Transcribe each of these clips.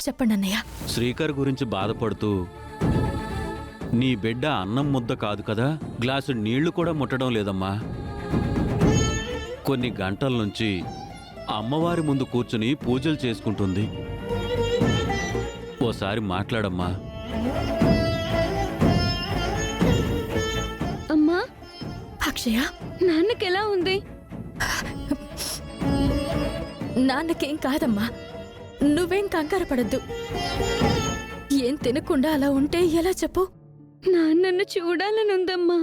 చెప్పండి అన్నయ్య. శ్రీకర్ గురించి బాధపడుతూ నీ బిడ్డ అన్నం ముద్ద కాదు కదా, గ్లాసు నీళ్లు కూడా ముట్టడం లేదమ్మా. కొన్ని గంటల నుంచి అమ్మవారి ముందు కూర్చుని పూజలు చేసుకుంటుంది. ఓసారి మాట్లాడమ్మా. అమ్మా, అక్షయ, నాన్నకెలా ఉంది? నాన్నకేం కాదమ్మా, నువ్వేం కంగారు పడద్దు. ఏం తినకుండా అలా ఉంటే ఎలా చెప్పు? నాన్నను చూడాలనుందమ్మా.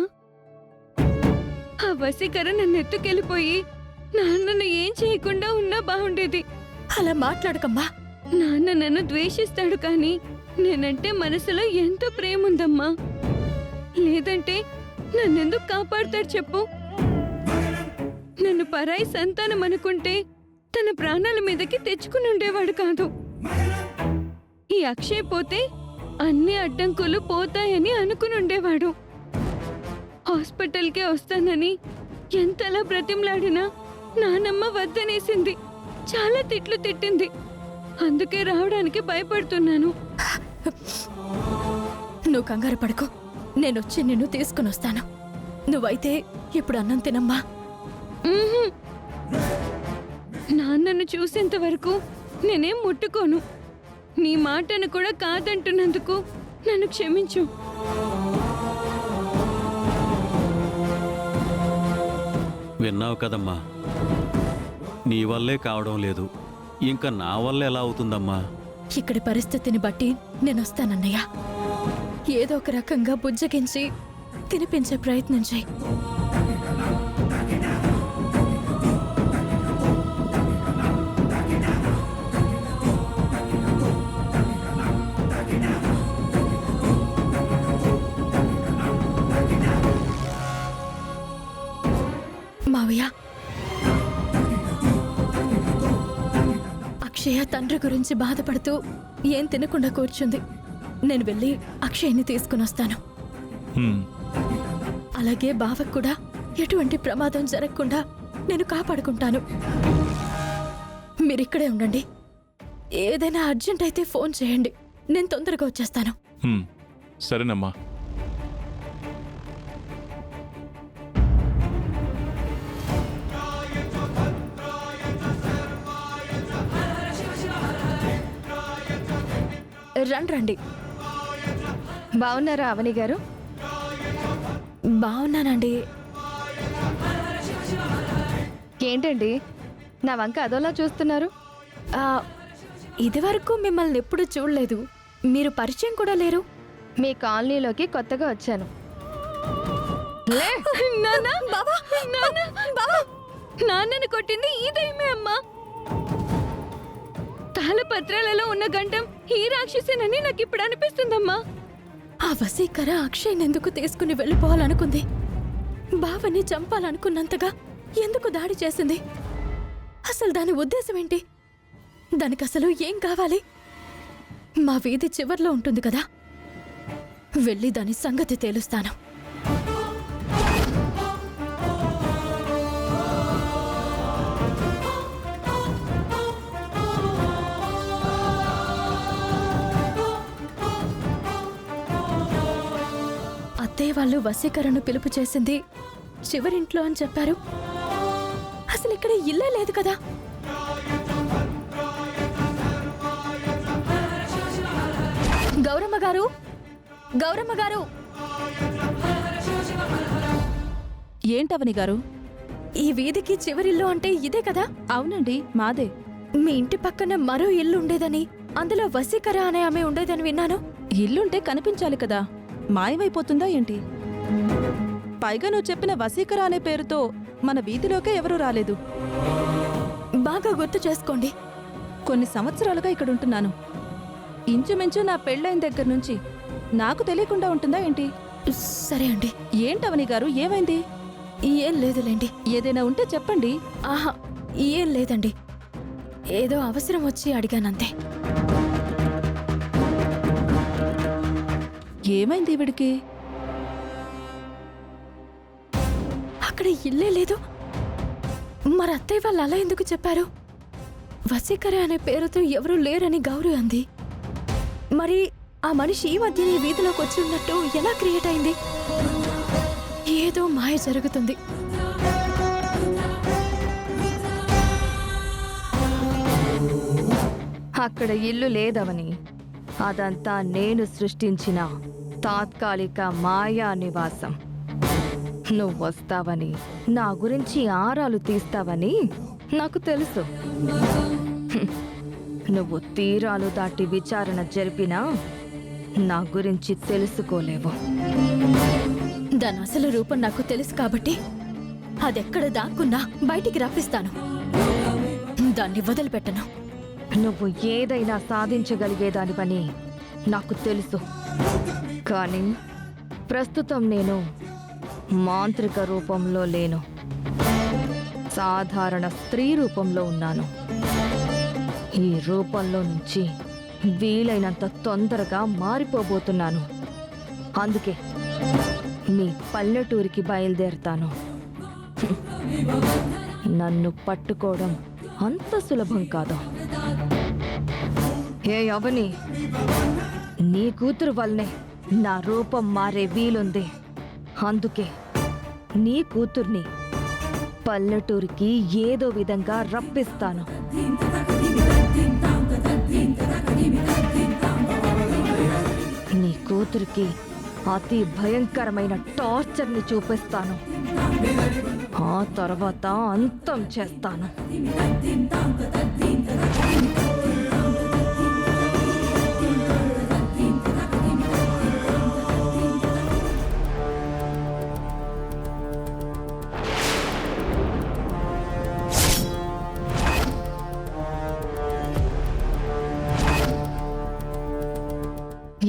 ఆ వసీకర నన్ను ఎత్తుకెళ్ళిపోయి నాన్నను ఏం చేయకుండా ఉన్నా బాగుండేది. అలా మాట్లాడకమ్మా. నాన్న నన్ను ద్వేషిస్తాడు, కానీ నేనంటే మనసులో ఎంతో ప్రేమ ఉందమ్మా. లేదంటే నన్నెందుకు కాపాడుతాడు చెప్పు? నన్ను పరాయి సంతానం అనుకుంటే తన ప్రాణాల మీదకి తెచ్చుకుని ఉండేవాడు కాదు. ఈ అక్షయ్ పోతే అన్ని అడ్డంకులు పోతాయని అనుకుని ఉండేవాడు. హాస్పిటల్కే వస్తానని ఎంతలా బ్రతిమలాడినా నానమ్మ వద్దనేసింది. చాలా తిట్లు తిట్టింది. అందుకే రావడానికి భయపడుతున్నాను. నువ్వు కంగారు పడకు, నేనొచ్చి నిన్ను తీసుకుని వస్తాను. నువ్వైతే ఇప్పుడు అన్నం తినమ్మా. ఉహుం. నాన్నను చూసేంత వరకు నేనేం ముట్టుకోను. నీ మాటను కూడా కాదంటున్నందుకు నన్ను క్షమించు. విన్నావు కదమ్మా, నీ వల్లే కావడం లేదు, ఇంకా నా వల్ల ఎలా అవుతుందమ్మా? ఇక్కడి పరిస్థితిని బట్టి నేనొస్తానన్నయ్య. ఏదో ఒక రకంగా బుజ్జగించి తినిపించే ప్రయత్నం చేయి. మావయ్య, అక్షయ తండ్రి గురించి బాధపడుతూ ఏం తినకుండా కూర్చుంది. నేను వెళ్ళి అక్షయ్ని తీసుకుని వస్తాను. అలాగే బావకు కూడా ఎటువంటి ప్రమాదం జరగకుండా నేను కాపాడుకుంటాను. మీరిక్కడే ఉండండి. ఏదైనా అర్జెంట్ అయితే ఫోన్ చేయండి, నేను తొందరగా వచ్చేస్తాను. సరేనమ్మా. రండి. బాగున్నారా అవని గారు? బాగున్నానండి. ఏంటండి నా వంక అదోలా చూస్తున్నారు? ఇదివరకు మిమ్మల్ని ఎప్పుడు చూడలేదు. మీరు పరిచయం కూడా లేరు. మీ కాలనీలోకి కొత్తగా వచ్చాను. నాన్నను కొట్టింది ఈదేమే అమ్మా. తాళపత్రాలలో ఉన్న గంటం ఈ రాక్షసేనని నాకు ఇప్పుడు అనిపిస్తుందమ్మా. ఆ వసీకర అక్షయ్ని ఎందుకు తీసుకుని వెళ్ళిపోవాలనుకుంది? బావని చంపాలనుకున్నంతగా ఎందుకు దాడి చేసింది? అసలు దాని ఉద్దేశం ఏంటి? దానికసలు ఏం కావాలి? మా వీధి చివర్లో ఉంటుంది కదా, వెళ్ళి దాని సంగతి తేలుస్తాను. అత్తయ్య వాళ్ళు వసీకరణను పిలుపు చేసింది చివరింట్లో అని చెప్పారు. అసలు ఇక్కడ ఇల్లే లేదు కదా. గౌరమ్మ గారు, గౌరమ్మ గారు! ఏంటవని గారు? ఈ వీధికి చివరిల్లు అంటే ఇదే కదా? అవునండి, మాదే. మీ ఇంటి పక్కన మరో ఇల్లు ఉండేదని, అందులో వసీకర అనే ఆమె ఉండేదని విన్నాను. ఇల్లుంటే కనిపించాలి కదా, మాయమైపోతుందా ఏంటి? పైగా నువ్వు చెప్పిన వసీకర అనే పేరుతో మన వీధిలోకే ఎవరూ రాలేదు. బాగా గుర్తు చేసుకోండి. కొన్ని సంవత్సరాలుగా ఇక్కడుంటున్నాను. ఇంచుమించు నా పెళ్ళైన దగ్గర నుంచి నాకు తెలియకుండా ఉంటుందా ఏంటి? సరే అండి. ఏంటవని గారు, ఏమైంది? ఏం లేదులేండి. ఏదైనా ఉంటే చెప్పండి. ఆహా, ఏం లేదండి. ఏదో అవసరం వచ్చి అడిగానంతే. ఏమైంది ఈవిడికి? అక్కడ ఇల్లే లేదు. మరి అత్తయ్య వాళ్ళు అలా ఎందుకు చెప్పారు? వసీకర అనే పేరుతో ఎవరూ లేరని గౌరీ అంది. మరి ఆ మనిషి ఈ మధ్యనే ఈ వీధిలోకి వచ్చి ఉన్నట్టు ఎలా క్రియేట్ అయింది? ఏదో మాయ జరుగుతుంది. అక్కడ ఇల్లు లేదవని, అదంతా నేను సృష్టించిన తాత్కాలిక మాయా నివాసం. నువ్వు వస్తావని, నా గురించి ఆరాలు తీస్తావని నాకు తెలుసు. హ్మ్. నువ్వు తీరాలు దాటి విచారణ జరిపినా నా గురించి తెలుసుకోలేవు. దాని అసలు రూపం నాకు తెలుసు కాబట్టి అదెక్కడ దాక్కున్నా బయటికి రప్పిస్తాను. దాన్ని వదిలిపెట్టను. నువ్వు ఏదైనా సాధించగలిగేదానివని నాకు తెలుసు. కానీ ప్రస్తుతం నేను మాంత్రిక రూపంలో లేను, సాధారణ స్త్రీ రూపంలో ఉన్నాను. ఈ రూపంలో నుంచి వీలైనంత తొందరగా మారిపోబోతున్నాను. అందుకే మీ పల్లెటూరికి బయలుదేరుతాను. నన్ను పట్టుకోవడం అంత సులభం కాదు. ఏ అవని, నీ కూతురు వల్లనే నా రూపం మారే వీలుంది. అందుకే నీ కూతుర్ని పల్లెటూరికి ఏదో విధంగా రప్పిస్తాను. నీ కూతురికి అతి భయంకరమైన టార్చర్ని చూపిస్తాను. ఆ తర్వాత అంతం చేస్తాను.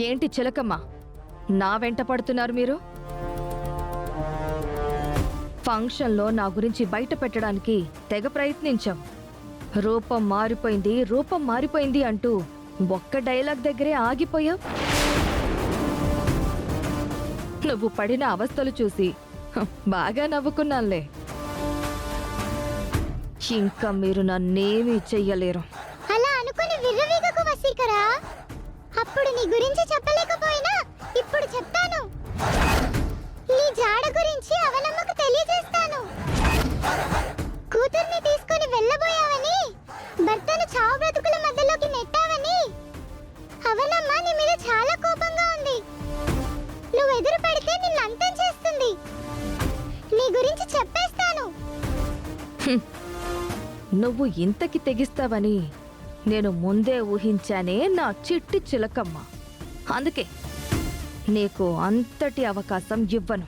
ఏంటి చిలకమ్మ, నా వెంట పడుతున్నారు మీరు? ఫంక్షన్లో నా గురించి బయట పెట్టడానికి తెగ ప్రయత్నించాం. రూపం మారిపోయింది, రూపం మారిపోయింది అంటూ ఒక్క డైలాగ్ దగ్గరే ఆగిపోయావు. నువ్వు పడిన అవస్థలు చూసి బాగా నవ్వుకున్నానులే. ఇంకా మీరు నన్నేమీ చెయ్యలేరు. అలా అనుకుని విర్రవీగకు వసీకరా. అప్పుడు నీ గురించి చెప్పలేకపోయినా ఇప్పుడు చెప్తాను. నీ జాడ గురించి అవనమ్మకు తెలియజేస్తాను. కూతుర్ని తీసుకొని వెళ్ళబోయావని, భర్తను చావు బ్రతుకుల మధ్యలోకి నెట్టావని అవనమ్మ నీ మీద చాలా కోపంగా ఉంది. నువ్వు ఎదురు పడితే నిన్ను అంతం చేస్తుంది. నీ గురించి చెప్పేస్తాను. నువ్వు ఇంతకి తెగిస్తావని నేను ముందే ఊహించానే నా చిట్టి చిలకమ్మ. అందుకే నీకు అంతటి అవకాశం ఇవ్వను.